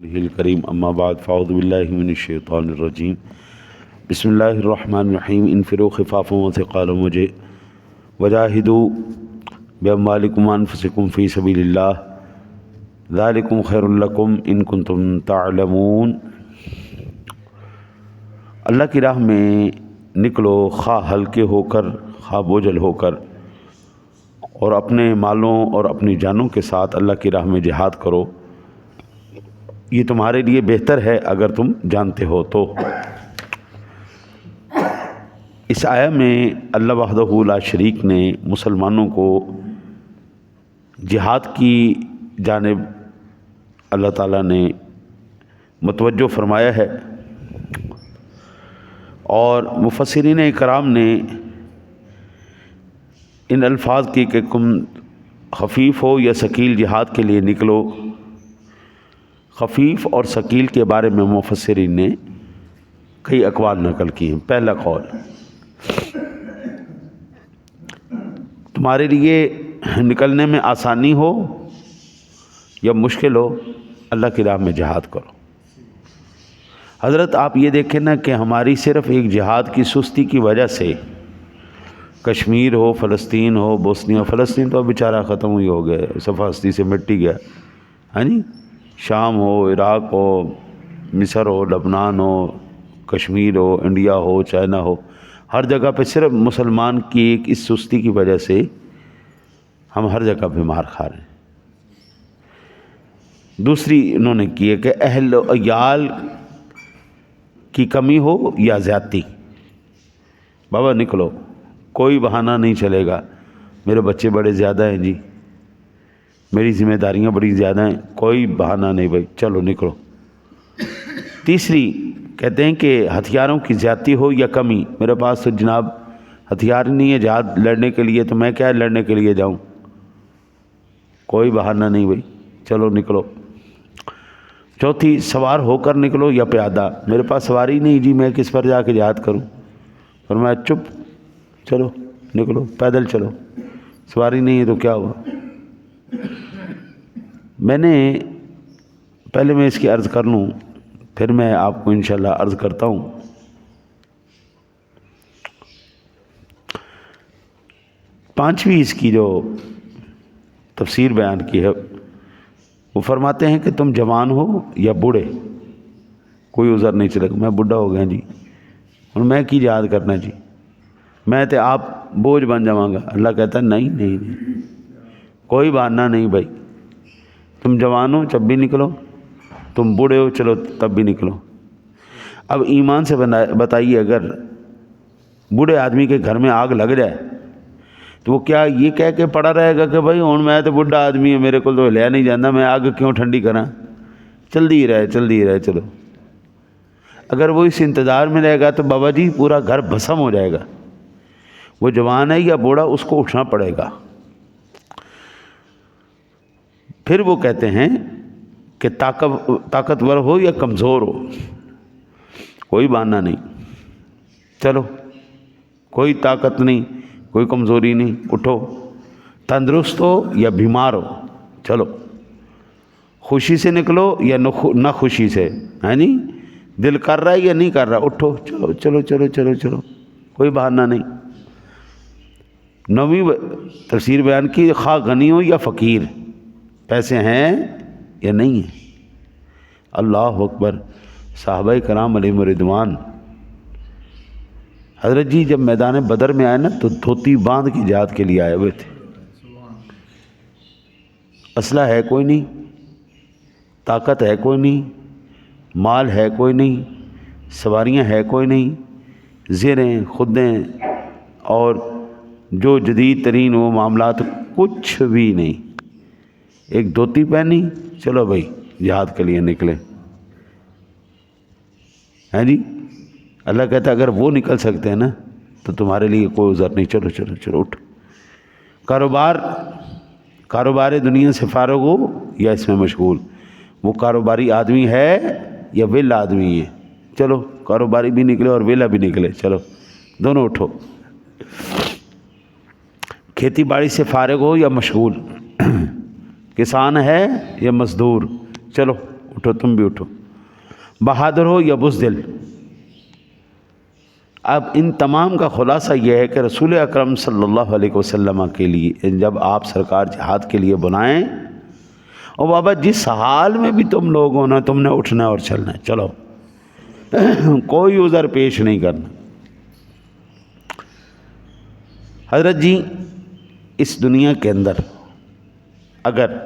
الکریم اما بعد فاعوذ باللہ من الشیطان الرجیم بسم اللہ الرحمن الرحیم انفروا خفافا وثقالا وجاہدوا باموالکم وانفسکم فی سبیل اللہ ذالکم خیر لکم ان کنتم تعلمون۔ اللہ کی راہ میں نکلو، خواہ ہلکے ہو کر خواہ بوجھل ہو کر، اور اپنے مالوں اور اپنی جانوں کے ساتھ اللہ کی راہ میں جہاد کرو۔ یہ تمہارے لیے بہتر ہے اگر تم جانتے ہو تو۔ اس آیہ میں اللہ وحدہ لا شریک نے مسلمانوں کو جہاد کی جانب اللہ تعالیٰ نے متوجہ فرمایا ہے، اور مفسرین کرام نے ان الفاظ کی کہ تم خفیف ہو یا ثقیل جہاد کے لیے نکلو، خفیف اور ثقیل کے بارے میں مفسرین نے کئی اقوال نقل کی ہیں۔ پہلا قول، تمہارے لیے نکلنے میں آسانی ہو یا مشکل ہو، اللہ کی راہ میں جہاد کرو۔ حضرت آپ یہ دیکھیں نا کہ ہماری صرف ایک جہاد کی سستی کی وجہ سے کشمیر ہو، فلسطین ہو، بوسنیا، فلسطین تو بیچارہ ختم ہوئی ہو گئے، صفحہ ہستی سے مٹی گیا، ہاں جی، شام ہو، عراق ہو، مصر ہو، لبنان ہو، کشمیر ہو، انڈیا ہو، چائنا ہو، ہر جگہ پہ صرف مسلمان کی ایک اس سستی کی وجہ سے ہم ہر جگہ پہ مار کھا رہے ہیں۔ دوسری انہوں نے کی ہے کہ اہل و عیال کی کمی ہو یا زیادتی، بابا نکلو، کوئی بہانہ نہیں چلے گا، میرے بچے بڑے زیادہ ہیں جی، میری ذمہ داریاں بڑی زیادہ ہیں، کوئی بہانہ نہیں بھائی، چلو نکلو۔ تیسری کہتے ہیں کہ ہتھیاروں کی زیادتی ہو یا کمی، میرے پاس تو جناب ہتھیار نہیں ہے جہاد لڑنے کے لیے، تو میں کیا لڑنے کے لیے جاؤں، کوئی بہانہ نہیں بھائی، چلو نکلو۔ چوتھی، سوار ہو کر نکلو یا پیادہ، میرے پاس سواری نہیں جی، میں کس پر جا کے جہاد کروں، فرمایا چپ، چلو نکلو، پیدل چلو، سواری نہیں ہے تو کیا ہوا۔ پہلے میں اس کی عرض کر لوں، پھر میں آپ کو انشاءاللہ عرض کرتا ہوں۔ پانچویں اس کی جو تفسیر بیان کی ہے، وہ فرماتے ہیں کہ تم جوان ہو یا بوڑھے، کوئی عذر نہیں چلے گا، میں بڈھا ہو گیا جی، اور میں کی جہاد کرنا جی، میں تے آپ بوجھ بن جاؤں گا۔ اللہ کہتا ہے نہیں نہیں نہیں، کوئی بہانہ نہیں بھائی، تم جوان ہو جب بھی نکلو، تم بوڑھے ہو چلو تب بھی نکلو۔ اب ایمان سے بتائیے، اگر بوڑھے آدمی کے گھر میں آگ لگ جائے تو وہ کیا یہ کہہ کے پڑا رہے گا کہ بھائی ہوں میں تو بڈھا آدمی ہے، میرے کو تو لیا نہیں جانا، میں آگ کیوں ٹھنڈی کراں، چلدی ہی رہے چلو۔ اگر وہ اس انتظار میں رہے گا تو بابا جی پورا گھر بھسم ہو جائے گا۔ وہ جوان ہے یا بوڑھا، اس کو اٹھنا پڑے گا۔ پھر وہ کہتے ہیں کہ طاقتور ہو یا کمزور ہو، کوئی بہانہ نہیں، چلو، کوئی طاقت نہیں، کوئی کمزوری نہیں، اٹھو۔ تندرست ہو یا بیمار ہو، چلو، خوشی سے نکلو یا نہ خوشی سے، ہے نہیں، دل کر رہا ہے یا نہیں کر رہا، اٹھو، چلو چلو چلو چلو چلو، کوئی بہانہ نہیں۔ نویں تفسیر بیان کی، خواہ غنی ہو یا فقیر، پیسے ہیں یا نہیں ہیں۔ اللہ اکبر۔ صحابہ کرام علیہم رضوان، حضرت جی جب میدان بدر میں آئے نا تو دھوتی باندھ کی جہاد کے لیے آئے ہوئے تھے، اسلحہ ہے کوئی نہیں، طاقت ہے کوئی نہیں، مال ہے کوئی نہیں، سواریاں ہے کوئی نہیں، زیریں خدیں اور جو جدید ترین وہ معاملات کچھ بھی نہیں، ایک دھوتی پہنی، چلو بھائی جہاد کے لیے نکلے، ہیں جی۔ اللہ کہتا ہے اگر وہ نکل سکتے ہیں نا تو تمہارے لیے کوئی عذر نہیں، چلو چلو چلو اٹھو۔ کاروبار دنیا سے فارغ ہو یا اس میں مشغول، وہ کاروباری آدمی ہے یا ویلا آدمی ہے، چلو کاروباری بھی نکلے اور ویلا بھی نکلے، چلو دونوں اٹھو۔ کھیتی باڑی سے فارغ ہو یا مشغول، کسان ہے یا مزدور، چلو اٹھو تم بھی اٹھو، بہادر ہو یا بزدل۔ اب ان تمام کا خلاصہ یہ ہے کہ رسول اکرم صلی اللہ علیہ وسلم کے لیے جب آپ سرکار جہاد کے لیے بنائیں، اور بابا جس حال میں بھی تم لوگ ہو نا، تم نے اٹھنا اور چلنا ہے، چلو، کوئی عذر پیش نہیں کرنا۔ حضرت جی اس دنیا کے اندر اگر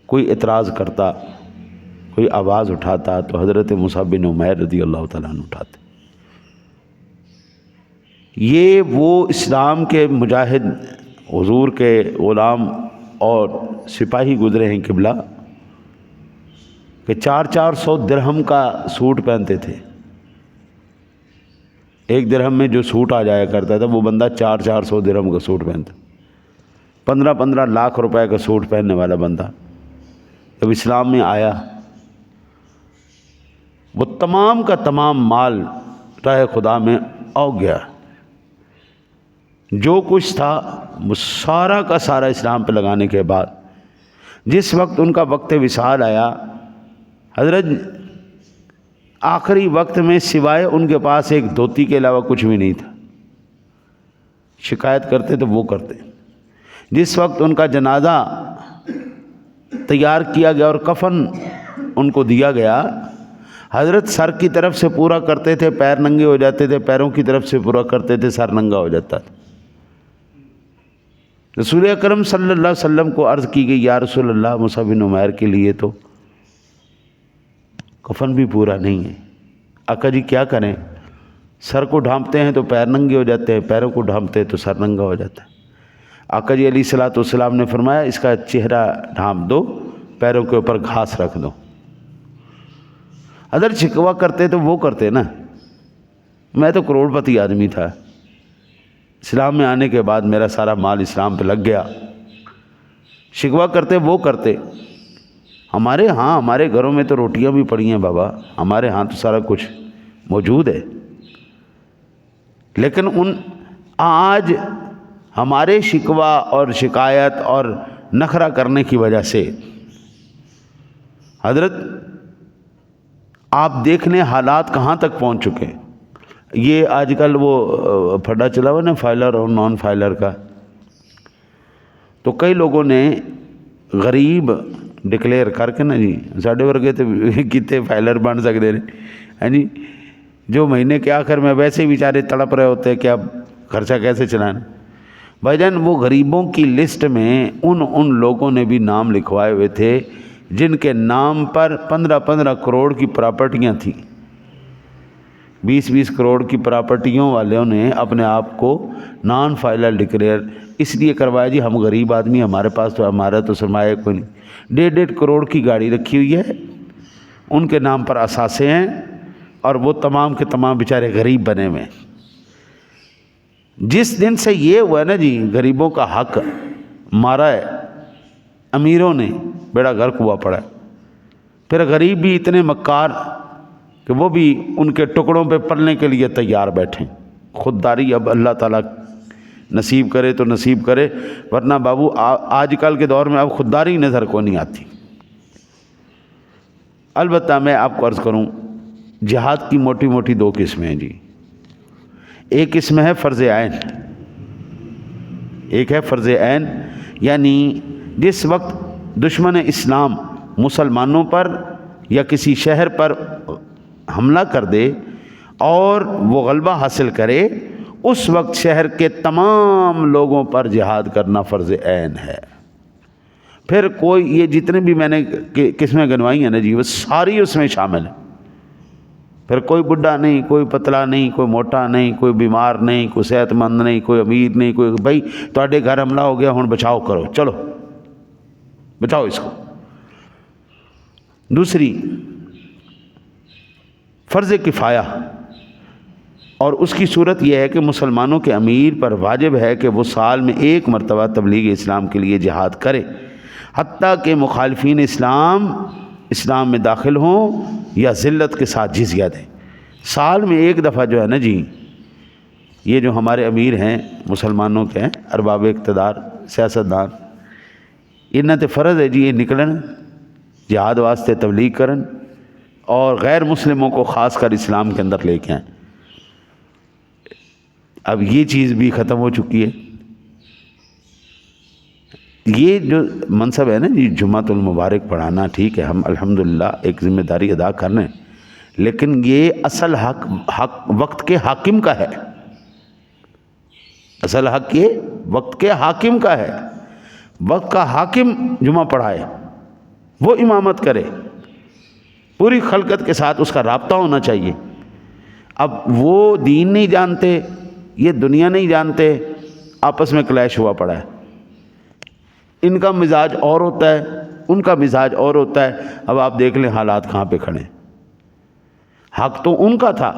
کوئی اعتراض کرتا، کوئی آواز اٹھاتا تو حضرت مصعب بن عمیر رضی اللہ تعالیٰ عنہ اٹھاتے۔ یہ وہ اسلام کے مجاہد، حضور کے غلام اور سپاہی گزرے ہیں قبلہ، کہ 400 درہم کا سوٹ پہنتے تھے۔ ایک درہم میں جو سوٹ آ جایا کرتا تھا وہ بندہ 400 درہم کا سوٹ پہنتا، 15 لاکھ روپے کا سوٹ پہننے والا بندہ جب اسلام میں آیا، وہ تمام کا تمام مال راہ خدا میں آ گیا، جو کچھ تھا وہ سارا کا سارا اسلام پہ لگانے کے بعد جس وقت ان کا وقت وصال آیا، حضرت آخری وقت میں سوائے ان کے پاس ایک دھوتی کے علاوہ کچھ بھی نہیں تھا۔ شکایت کرتے تو وہ کرتے۔ جس وقت ان کا جنازہ تیار کیا گیا اور کفن ان کو دیا گیا، حضرت سر کی طرف سے پورا کرتے تھے، پیر ننگے ہو جاتے تھے، پیروں کی طرف سے پورا کرتے تھے، سر ننگا ہو جاتا تھا۔ رسول اکرم صلی اللہ علیہ وسلم کو عرض کی گئی، یا رسول اللہ مصعب بن عمیر کے لیے تو کفن بھی پورا نہیں ہے، آقا جی کیا کریں؟ سر کو ڈھانپتے ہیں تو پیر ننگے ہو جاتے ہیں، پیروں کو ڈھانپتے ہیں تو سر ننگا ہو جاتا ہے۔ آقا جی علیہ الصلوۃ والسلام نے فرمایا اس کا چہرہ ڈھانپ دو، پیروں کے اوپر گھاس رکھ دو۔ اگر شکوہ کرتے تو وہ کرتے نا، میں تو کروڑ پتی آدمی تھا، اسلام میں آنے کے بعد میرا سارا مال اسلام پہ لگ گیا، شکوہ کرتے وہ کرتے۔ ہمارے گھروں میں تو روٹیاں بھی پڑی ہیں بابا، ہمارے ہاں تو سارا کچھ موجود ہے، لیکن آج ہمارے شکوہ اور شکایت اور نخرہ کرنے کی وجہ سے حضرت آپ دیکھ لیں حالات کہاں تک پہنچ چکے ہیں۔ یہ آج کل وہ پھڈا چلا ہوا نا فائلر اور نان فائلر کا، تو کئی لوگوں نے غریب ڈکلیئر کر کے نا جی ساڈے ورگے تو کتنے فائلر بن سکتے ہیں، ہاں جی، جو مہینے کے آخر میں ویسے ہی بیچارے تڑپ رہے ہوتے ہیں کہ اب خرچہ کیسے چلانا۔ بھائی جان وہ غریبوں کی لسٹ میں ان لوگوں نے بھی نام لکھوائے ہوئے تھے جن کے نام پر 15 کروڑ کی پراپرٹیاں تھیں۔ 20 کروڑ کی پراپرٹیوں والوں نے اپنے آپ کو نان فائلر ڈکلیئر اس لیے کروایا، جی ہم غریب آدمی، ہمارا تو سرمایہ کوئی نہیں۔ 1.5 کروڑ کی گاڑی رکھی ہوئی ہے، ان کے نام پر اثاثے ہیں، اور وہ تمام کے تمام بیچارے غریب بنے ہوئے ہیں۔ جس دن سے یہ ہوا ہے نا جی غریبوں کا حق مارا ہے امیروں نے، بیڑا غرق ہوا پڑا ہے۔ پھر غریب بھی اتنے مکار کہ وہ بھی ان کے ٹکڑوں پہ پلنے کے لیے تیار بیٹھیں۔ خودداری اب اللہ تعالیٰ نصیب کرے تو نصیب کرے، ورنہ بابو آج کل کے دور میں اب خودداری نظر کو نہیں آتی۔ البتہ میں آپ کو عرض کروں، جہاد کی موٹی موٹی 2 قسمیں ہیں جی۔ ایک قسم ہے فرض عین، ایک ہے فرض عین، یعنی جس وقت دشمن اسلام مسلمانوں پر یا کسی شہر پر حملہ کر دے اور وہ غلبہ حاصل کرے، اس وقت شہر کے تمام لوگوں پر جہاد کرنا فرض عین ہے۔ پھر کوئی یہ جتنے بھی میں نے قسمیں گنوائی ہیں نا جی وہ ساری اس میں شامل ہیں۔ پھر کوئی بڈھا نہیں، کوئی پتلا نہیں، کوئی موٹا نہیں، کوئی بیمار نہیں، کوئی صحت مند نہیں، کوئی امیر نہیں، کوئی بھائی تواڈے گھر حملہ ہو گیا ہن بچاؤ کرو، چلو بچاؤ اس کو۔ دوسری فرض کفایہ، اور اس کی صورت یہ ہے کہ مسلمانوں کے امیر پر واجب ہے کہ وہ سال میں 1 مرتبہ تبلیغ اسلام کے لیے جہاد کرے، حتیٰ کہ مخالفین اسلام میں داخل ہوں یا ذلت کے ساتھ جزیہ دیں۔ سال میں 1 دفعہ جو ہے نا جی، یہ جو ہمارے امیر ہیں مسلمانوں کے ہیں، ارباب اقتدار، سیاستدان، انہاں تے فرض ہے جی یہ نکلن جہاد واسطے تبلیغ کرن اور غیر مسلموں کو خاص کر اسلام کے اندر لے کے آئیں۔ اب یہ چیز بھی ختم ہو چکی ہے۔ یہ جو منصب ہے نا جی جمعۃ المبارک پڑھانا، ٹھیک ہے، ہم الحمدللہ ایک ذمہ داری ادا کر رہے ہیں، لیکن یہ اصل حق وقت کے حاکم کا ہے۔ اصل حق یہ وقت کے حاکم کا ہے۔ وقت کا حاکم جمعہ پڑھائے، وہ امامت کرے، پوری خلقت کے ساتھ اس کا رابطہ ہونا چاہیے۔ اب وہ دین نہیں جانتے، یہ دنیا نہیں جانتے، آپس میں کلیش ہوا پڑا ہے۔ ان کا مزاج اور ہوتا ہے، ان کا مزاج اور ہوتا ہے۔ اب آپ دیکھ لیں حالات کہاں پہ کھڑے ہیں۔ حق تو ان کا تھا۔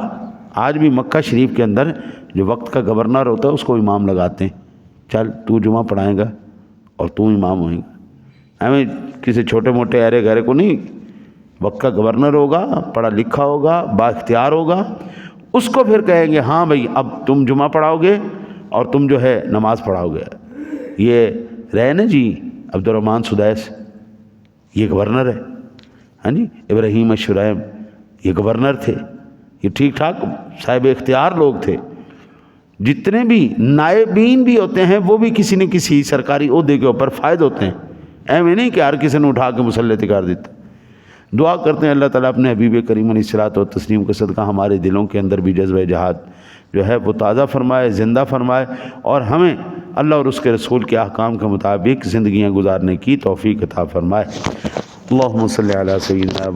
آج بھی مکہ شریف کے اندر جو وقت کا گورنر ہوتا ہے اس کو امام لگاتے ہیں، چل تو جمعہ پڑھائے گا اور تو امام ہوئے گا۔ ہمیں کسی چھوٹے موٹے ایرے گھرے کو نہیں، وقت کا گورنر ہوگا، پڑھا لکھا ہوگا، با اختیار ہوگا، اس کو پھر کہیں گے ہاں بھائی اب تم جمعہ پڑھاؤ گے اور تم جو ہے نماز پڑھاؤ گے۔ یہ رہے نا جی عبدالرحمن سدیس، یہ گورنر ہے، ہاں جی ابراہیم الشرائم یہ گورنر تھے، یہ ٹھیک ٹھاک صاحب اختیار لوگ تھے۔ جتنے بھی نائبین بھی ہوتے ہیں وہ بھی کسی نہ کسی سرکاری عہدے کے اوپر فائد ہوتے ہیں، ایویں نہیں کہ ہر کسی نے اٹھا کے مسلط کر دیتا۔ دعا کرتے ہیں اللہ تعالیٰ اپنے حبیب کریم علیہ الصلوۃ والتسلیم کے صدقہ ہمارے دلوں کے اندر بھی جذبہ جہاد جو ہے وہ تازہ فرمائے، زندہ فرمائے، اور ہمیں اللہ اور اس کے رسول کے احکام کے مطابق زندگیاں گزارنے کی توفیق عطا فرمائے۔ اللہم صلی علی سیدنا